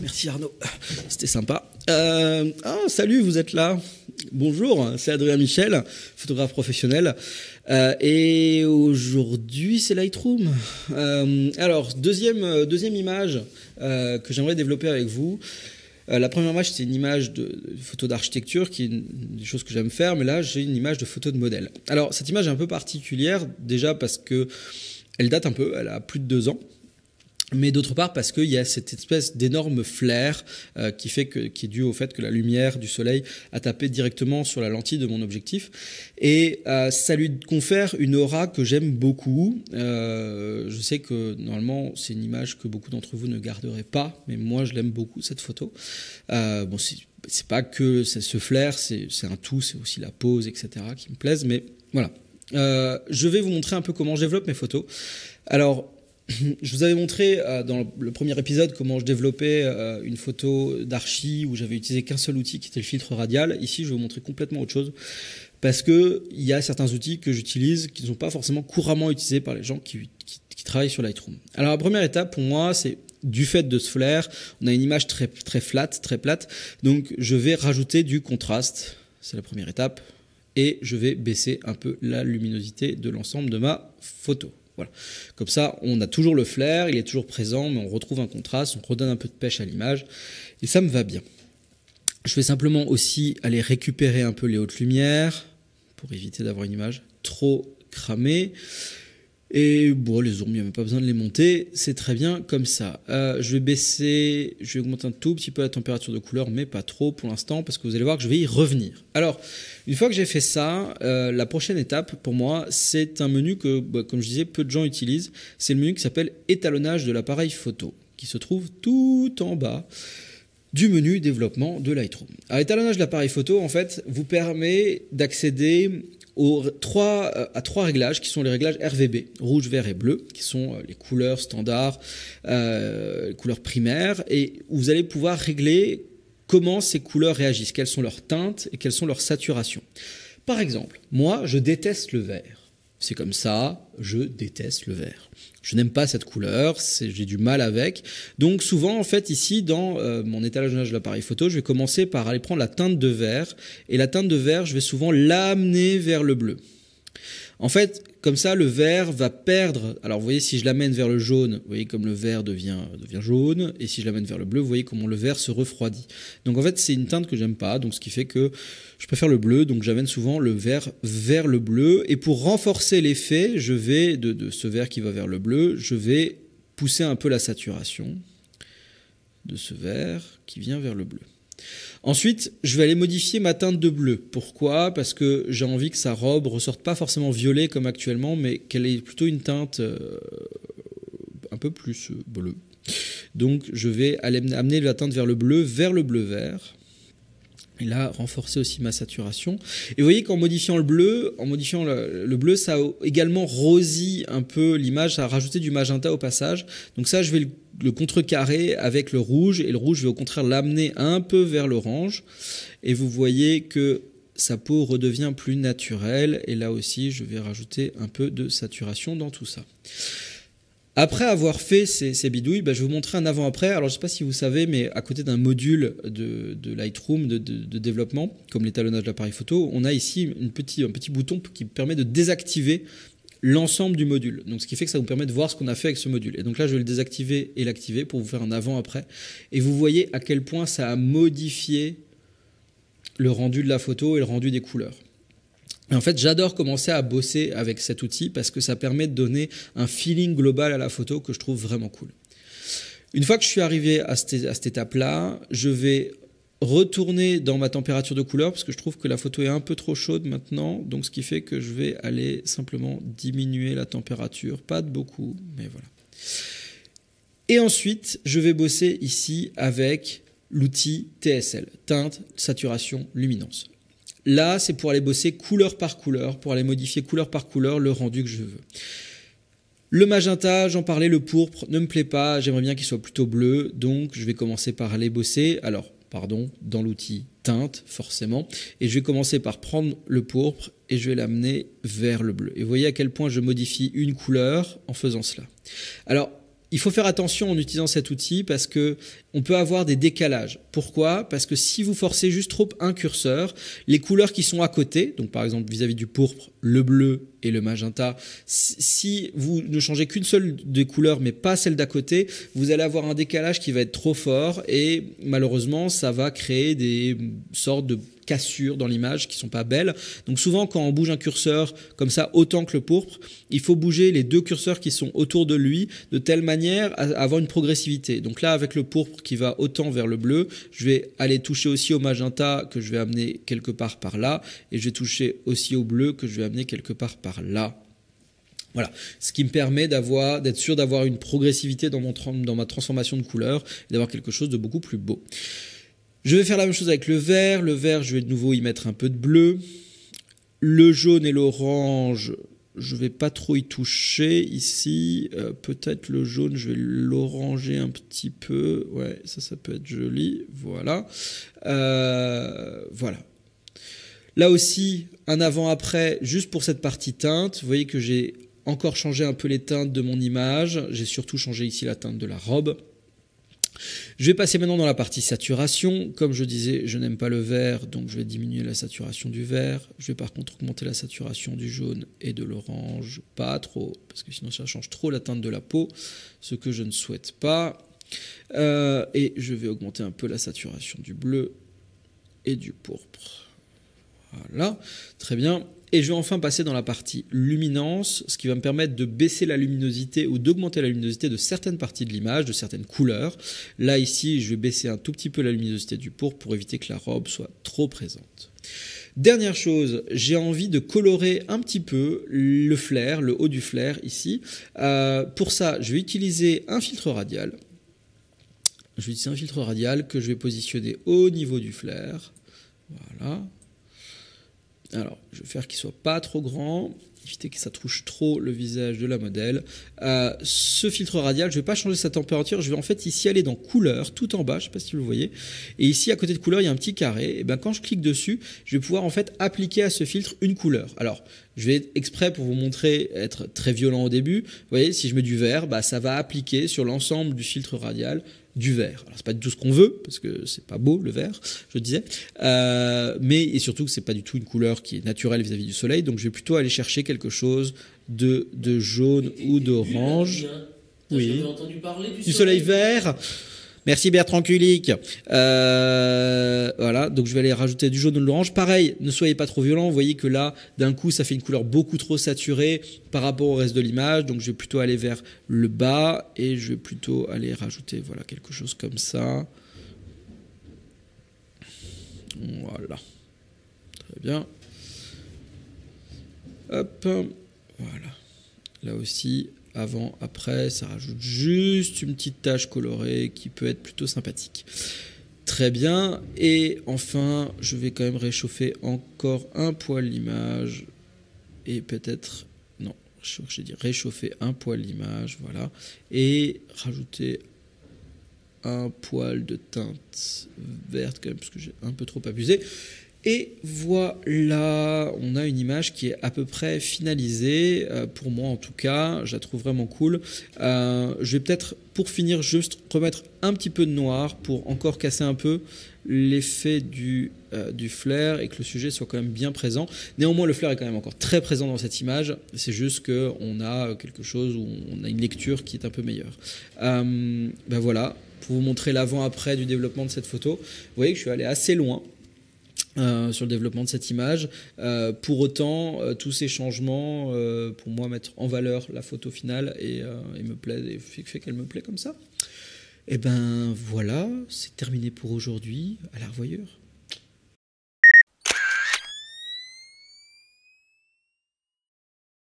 Merci Arnaud, c'était sympa. Salut, vous êtes là. Bonjour, c'est Adrien Michel, photographe professionnel. Et aujourd'hui, c'est Lightroom. Alors, deuxième image que j'aimerais développer avec vous. La première image, c'est une image de photo d'architecture, qui est une des choses que j'aime faire, mais là, j'ai une image de photo de modèle. Alors, cette image est un peu particulière, déjà parce que elle date un peu, elle a plus de 2 ans. Mais d'autre part parce qu'il y a cette espèce d'énorme flair qui est dû au fait que la lumière du soleil a tapé directement sur la lentille de mon objectif. Et ça lui confère une aura que j'aime beaucoup. Je sais que normalement c'est une image que beaucoup d'entre vous ne garderaient pas, mais moi je l'aime beaucoup cette photo. Bon, c'est pas que ce flair, c'est un tout, c'est aussi la pose, etc. qui me plaisent. Mais voilà. Je vais vous montrer un peu comment je développe mes photos. Alors, je vous avais montré dans le premier épisode comment je développais une photo d'archi où j'avais utilisé qu'un seul outil qui était le filtre radial. Ici, je vais vous montrer complètement autre chose parce qu'il y a certains outils que j'utilise qui ne sont pas forcément couramment utilisés par les gens qui travaillent sur Lightroom. Alors, la première étape pour moi, c'est du fait de ce flair, on a une image très flat, très plate. Donc, je vais rajouter du contraste. C'est la première étape. Et je vais baisser un peu la luminosité de l'ensemble de ma photo. Voilà. Comme ça, on a toujours le flair, il est toujours présent, mais on retrouve un contraste, on redonne un peu de pêche à l'image, et ça me va bien. Je vais simplement aussi aller récupérer un peu les hautes lumières, pour éviter d'avoir une image trop cramée. Et bon, les ombres, il n'y a même pas besoin de les monter, c'est très bien comme ça. Je vais augmenter un tout petit peu la température de couleur, mais pas trop pour l'instant, parce que vous allez voir que je vais y revenir. Alors, une fois que j'ai fait ça, la prochaine étape pour moi, c'est un menu que, comme je disais, peu de gens utilisent. C'est le menu qui s'appelle étalonnage de l'appareil photo, qui se trouve tout en bas du menu développement de Lightroom. Alors, l'étalonnage de l'appareil photo, en fait, vous permet d'accéder à trois réglages qui sont les réglages RVB, rouge, vert et bleu, qui sont les couleurs standards, les couleurs primaires, et vous allez pouvoir régler comment ces couleurs réagissent, quelles sont leurs teintes et quelles sont leurs saturations. Par exemple, moi, je déteste le vert. C'est comme ça, je déteste le vert. Je n'aime pas cette couleur, j'ai du mal avec. Donc souvent, en fait, ici, dans mon étalonnage de l'appareil photo, je vais commencer par aller prendre la teinte de vert. Et la teinte de vert, je vais souvent l'amener vers le bleu. En fait, comme ça, le vert va perdre. Alors, vous voyez, si je l'amène vers le jaune, vous voyez comme le vert devient jaune. Et si je l'amène vers le bleu, vous voyez comment le vert se refroidit. Donc, en fait, c'est une teinte que j'aime pas. Donc, ce qui fait que je préfère le bleu. Donc, j'amène souvent le vert vers le bleu. Et pour renforcer l'effet, je vais, de ce vert qui va vers le bleu, je vais pousser un peu la saturation de ce vert qui vient vers le bleu. Ensuite, je vais aller modifier ma teinte de bleu. Pourquoi? Parce que j'ai envie que sa robe ne ressorte pas forcément violet comme actuellement, mais qu'elle ait plutôt une teinte un peu plus bleue. Donc, je vais amener la teinte vers le bleu vert. Et là, renforcer aussi ma saturation. Et vous voyez qu'en modifiant le bleu, ça a également rosi un peu l'image, ça a rajouté du magenta au passage. Donc ça, je vais le contrecarrer avec le rouge. Et le rouge, je vais au contraire l'amener un peu vers l'orange. Et vous voyez que sa peau redevient plus naturelle. Et là aussi, je vais rajouter un peu de saturation dans tout ça. Après avoir fait ces bidouilles, je vais vous montrer un avant-après. Alors, je ne sais pas si vous savez, mais à côté d'un module de Lightroom, de développement, comme l'étalonnage de l'appareil photo, on a ici un petit bouton qui permet de désactiver l'ensemble du module. Donc, ce qui fait que ça vous permet de voir ce qu'on a fait avec ce module. Et donc là, je vais le désactiver et l'activer pour vous faire un avant-après. Et vous voyez à quel point ça a modifié le rendu de la photo et le rendu des couleurs. Et en fait, j'adore commencer à bosser avec cet outil parce que ça permet de donner un feeling global à la photo que je trouve vraiment cool. Une fois que je suis arrivé à cette étape-là, je vais retourner dans ma température de couleur parce que je trouve que la photo est un peu trop chaude maintenant. Donc, ce qui fait que je vais aller simplement diminuer la température. Pas de beaucoup, mais voilà. Et ensuite, je vais bosser ici avec l'outil TSL, teinte, saturation, luminance. Là, c'est pour aller bosser couleur par couleur, pour aller modifier couleur par couleur le rendu que je veux. Le magenta, j'en parlais, le pourpre ne me plaît pas, j'aimerais bien qu'il soit plutôt bleu, donc je vais commencer par aller bosser, dans l'outil teinte, forcément, et je vais commencer par prendre le pourpre et je vais l'amener vers le bleu. Et vous voyez à quel point je modifie une couleur en faisant cela. Alors, il faut faire attention en utilisant cet outil parce que on peut avoir des décalages. Pourquoi? Parce que si vous forcez juste trop un curseur, les couleurs qui sont à côté, donc par exemple vis-à-vis du pourpre, le bleu et le magenta, si vous ne changez qu'une seule des couleurs mais pas celle d'à côté, vous allez avoir un décalage qui va être trop fort et malheureusement ça va créer des sortes de cassures dans l'image qui sont pas belles. Donc souvent quand on bouge un curseur comme ça autant que le pourpre, il faut bouger les deux curseurs qui sont autour de lui de telle manière à avoir une progressivité. Donc là avec le pourpre qui va autant vers le bleu, je vais aller toucher aussi au magenta que je vais amener quelque part par là et je vais toucher aussi au bleu que je vais amener quelque part par là. Voilà, ce qui me permet d'être sûr d'avoir une progressivité dans ma transformation de couleur et d'avoir quelque chose de beaucoup plus beau. Je vais faire la même chose avec le vert. Le vert, je vais de nouveau y mettre un peu de bleu. Le jaune et l'orange, je ne vais pas trop y toucher ici. Peut-être le jaune, je vais l'oranger un petit peu. Ouais, ça peut être joli. Voilà. Voilà. Là aussi, un avant-après, juste pour cette partie teinte. Vous voyez que j'ai encore changé un peu les teintes de mon image. J'ai surtout changé ici la teinte de la robe. Je vais passer maintenant dans la partie saturation. Comme je disais, je n'aime pas le vert, donc je vais diminuer la saturation du vert. Je vais par contre augmenter la saturation du jaune et de l'orange. Pas trop, parce que sinon ça change trop la teinte de la peau, ce que je ne souhaite pas. Et je vais augmenter un peu la saturation du bleu et du pourpre. Voilà, très bien. Et je vais enfin passer dans la partie luminance, ce qui va me permettre de baisser la luminosité ou d'augmenter la luminosité de certaines parties de l'image, de certaines couleurs. Là, ici, je vais baisser un tout petit peu la luminosité du pourpre pour éviter que la robe soit trop présente. Dernière chose, j'ai envie de colorer un petit peu le flair, le haut du flair ici. Pour ça, je vais utiliser un filtre radial. Je vais utiliser un filtre radial que je vais positionner au niveau du flair. Voilà. Alors, je vais faire qu'il ne soit pas trop grand, éviter que ça touche trop le visage de la modèle. Ce filtre radial, je ne vais pas changer sa température, je vais en fait ici aller dans couleur, tout en bas, je ne sais pas si vous le voyez. Et ici, à côté de couleur, il y a un petit carré. Et bien, quand je clique dessus, je vais pouvoir en fait appliquer à ce filtre une couleur. Alors, je vais exprès pour vous montrer être très violent au début. Vous voyez, si je mets du vert, bah, ça va appliquer sur l'ensemble du filtre radial du vert. Alors c'est pas du tout ce qu'on veut parce que c'est pas beau le vert, je disais, mais et surtout que c'est pas du tout une couleur qui est naturelle vis-à-vis du soleil. Donc je vais plutôt aller chercher quelque chose de jaune ou d'orange. Oui. J'avais entendu parler du soleil vert. Merci Bertrand Kulik. Voilà, donc je vais aller rajouter du jaune ou de l'orange. Pareil, ne soyez pas trop violent. Vous voyez que là, d'un coup, ça fait une couleur beaucoup trop saturée par rapport au reste de l'image. Donc je vais plutôt aller vers le bas et je vais plutôt aller rajouter voilà, quelque chose comme ça. Voilà. Très bien. Hop. Voilà. Là aussi, avant, après, ça rajoute juste une petite tache colorée qui peut être plutôt sympathique. Très bien. Et enfin, je vais quand même réchauffer encore un poil l'image. Et peut-être... Non, j'ai dit réchauffer un poil l'image, voilà. Et rajouter un poil de teinte verte quand même, parce que j'ai un peu trop abusé. Et voilà, on a une image qui est à peu près finalisée, pour moi en tout cas, je la trouve vraiment cool. Je vais peut-être, pour finir, juste remettre un petit peu de noir pour encore casser un peu l'effet du flair et que le sujet soit quand même bien présent. Néanmoins, le flair est quand même encore très présent dans cette image, c'est juste qu'on a quelque chose où on a une lecture qui est un peu meilleure. Ben voilà, pour vous montrer l'avant-après du développement de cette photo, vous voyez que je suis allé assez loin. Sur le développement de cette image. Pour autant, tous ces changements, pour moi, mettent en valeur la photo finale et me plaît, et fait qu'elle me plaît comme ça. Et ben voilà, c'est terminé pour aujourd'hui. À la revoyure.